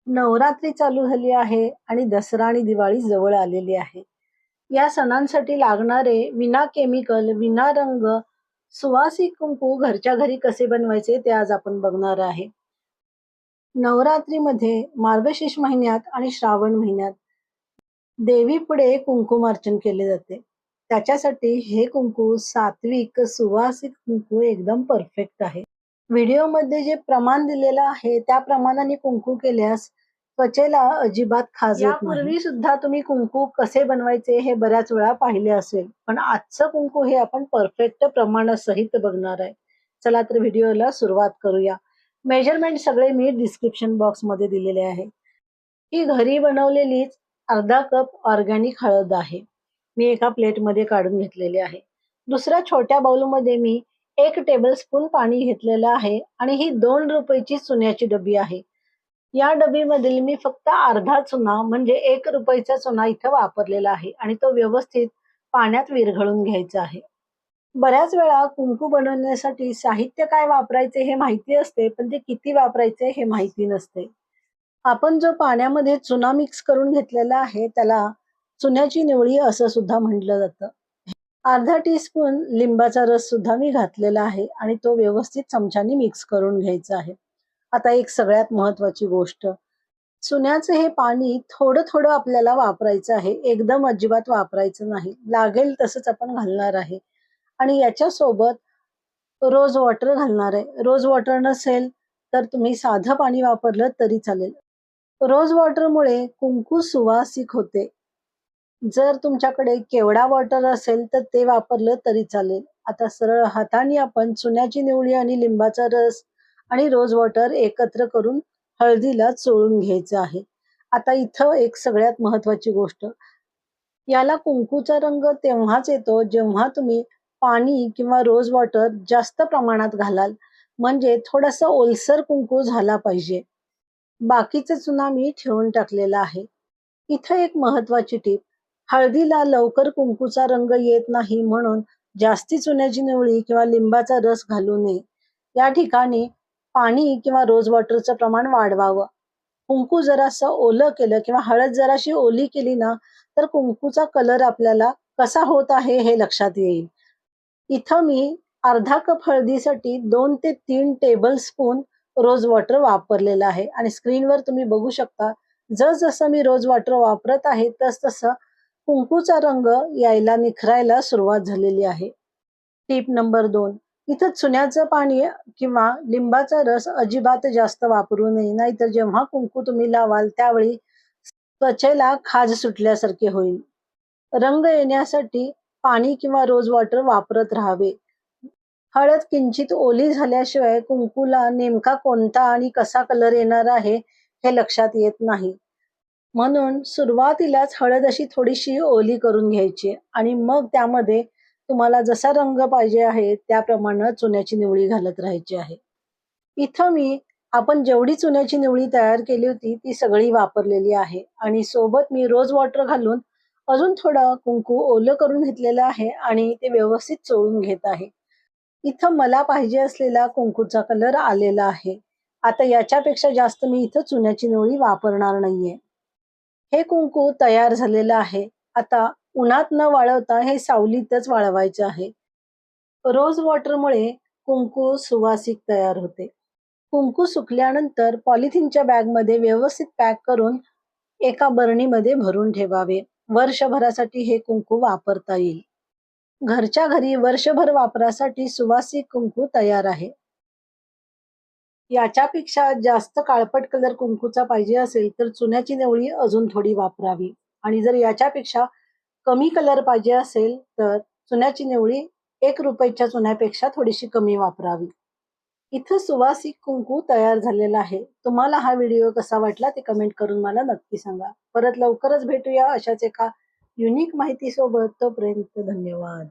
नवरात्री चालू झाली आहे आणि दसरा आणि दिवाळी जवळ आलेली आहे. या सणांसाठी लागणारे विना केमिकल, विना रंग, सुवासिक कुंकू घरच्या घरी कसे बनवायचे ते आज आपण बघणार आहे. नवरात्रीमध्ये मार्गशीर्ष महिन्यात आणि श्रावण महिन्यात देवीपुढे कुंकुमार्चन केले जाते. त्याच्यासाठी हे कुंकू सात्विक, सुवासिक कुंकू एकदम परफेक्ट आहे. व्हिडिओमध्ये जे प्रमाण दिलेलं आहे त्या प्रमाणाने कुंकू केल्यास त्वचेला अजिबात खाज येत नाही. यापूर्वी सुद्धा तुम्ही कुंकू कसे बनवायचे हे बऱ्याच वेळा पाहिले असेल, पण आजचं कुंकू हे आपण परफेक्ट प्रमाणासहित बघणार आहे. चला तर व्हिडिओला सुरुवात करूया. मेजरमेंट सगळे मी डिस्क्रिप्शन बॉक्स मध्ये दिलेले आहे. ही घरी बनवलेलीच अर्धा कप ऑर्गॅनिक हळद आहे. मी एका प्लेटमध्ये काढून घेतलेली आहे. दुसऱ्या छोट्या बाउलमध्ये मी 1 टेबलस्पून पाणी घेतलेलं आहे आणि ही 2 रुपयाची चुन्याची डबी आहे. या डबीमधील मी फक्त अर्धा चुना म्हणजे 1 रुपयाचा चुना इथं वापरलेला आहे आणि तो व्यवस्थित पाण्यात विरघळून घ्यायचा आहे. बऱ्याच वेळा कुंकू बनवण्यासाठी साहित्य काय वापरायचे हे माहिती असते, पण ते किती वापरायचे हे माहिती नसते. आपण जो पाण्यामध्ये चुना मिक्स करून घेतलेला आहे त्याला चुन्याची निवळी असं सुद्धा म्हटलं जातं. अर्धा टीस्पून लिंबाचा रस सुद्धा मी घातलेला आहे आणि तो व्यवस्थित चमच्याने मिक्स करून घ्यायचा आहे. आता एक सगळ्यात महत्वाची गोष्ट, चुन्याचं हे पाणी थोडं थोडं आपल्याला वापरायचं आहे, एकदम अजिबात वापरायचं नाही. लागेल तसंच आपण घालणार आहे. आणि याच्या सोबत रोज वॉटर घालणार आहे. रोज वॉटर नसेल तर तुम्ही साधं पाणी वापरलं तरी चालेल. रोज वॉटरमुळे कुंकू सुवासिक होते. जर तुमच्याकडे केवडा वॉटर असेल तर ते वापरलं तरी चालेल. आता सरळ हाताने आपण चुन्याची निवळी आणि लिंबाचा रस आणि रोज वॉटर एकत्र करून हळदीला चोळून घ्यायचं आहे. आता इथं एक सगळ्यात महत्वाची गोष्ट, याला कुंकूचा रंग तेव्हाच येतो जेव्हा तुम्ही पाणी किंवा रोज वॉटर जास्त प्रमाणात घालाल, म्हणजे थोडासा ओलसर कुंकू झाला पाहिजे. बाकीचा चुना मी ठेवून टाकलेला आहे. इथं एक महत्वाची टीप, हळदीला लवकर कुंकूचा रंग येत नाही म्हणून जास्ती चुन्याची निवळी किंवा लिंबाचा रस घालू नये. या ठिकाणी पाणी किंवा रोज वॉटरचं प्रमाण वाढवावं. कुंकू जरासं ओलं केलं किंवा हळद जराशी ओली केली ना, तर कुंकूचा कलर आपल्याला कसा होत आहे हे लक्षात येईल. इथं मी अर्धा कप हळदीसाठी 2 ते 3 टेबलस्पून रोज वॉटर वापरलेलं आहे आणि स्क्रीनवर तुम्ही बघू शकता, जसं मी रोज वॉटर वापरत आहे तसं कुंकूचा रंग यायला निखरायला सुरुवात झालेली आहे. टीप नंबर 2, इथं चुन्याचं पाणी किंवा लिंबाचा रस अजिबात जास्त वापरू नये, नाहीतर जेव्हा कुंकू तुम्ही लावाल त्यावेळी त्वचेला खाज सुटल्यासारखे होईल. रंग येण्यासाठी पाणी किंवा रोज वॉटर वापरत राहावे. हळद किंचित ओली झाल्याशिवाय कुंकूला नेमका कोणता आणि कसा कलर येणार आहे हे लक्षात येत नाही. म्हणून सुरुवातीलाच हळद अशी थोडीशी ओली करून घ्यायची आणि मग त्यामध्ये तुम्हाला जसा रंग पाहिजे आहे त्याप्रमाणे चुन्याची निवळी घालत राहायची आहे. इथं मी आपण जेवढी चुन्याची निवळी तयार केली होती ती सगळी वापरलेली आहे आणि सोबत मी रोज वॉटर घालून अजून थोडं कुंकू ओलं करून घेतलेलं आहे आणि ते व्यवस्थित चोळून घेत आहे. इथं मला पाहिजे असलेला कुंकूचा कलर आलेला आहे. आता याच्यापेक्षा जास्त मी इथं चुन्याची निवळी वापरणार नाहीये. हे कुंकू तयार झालेलं आहे. आता उन्हात न वाळवता हे सावलीतच वाळवायचे आहे. रोज वॉटरमुळे कुंकू सुवासिक तयार होते. कुंकू सुकल्यानंतर पॉलिथिनच्या बॅगमध्ये व्यवस्थित पॅक करून एका बरणीमध्ये भरून ठेवावे. वर्षभरासाठी हे कुंकू वापरता येईल. घरच्या घरी वर्षभर वापरासाठी सुवासिक कुंकू तयार आहे. याच्यापेक्षा जास्त काळपट कलर कुंकूचा पाहिजे असेल तर चुन्याची निवळी अजून थोडी वापरावी आणि जर याच्यापेक्षा कमी कलर पाहिजे असेल तर चुन्याची निवळी 1 रुपयाच्या चुन्यापेक्षा थोडीशी कमी वापरावी. इथं सुवासिक कुंकू तयार झालेला आहे. तुम्हाला हा व्हिडिओ कसा वाटला ते कमेंट करून मला नक्की सांगा. परत लवकरच भेटूया अशाच एका युनिक माहिती सोबत. तोपर्यंत धन्यवाद.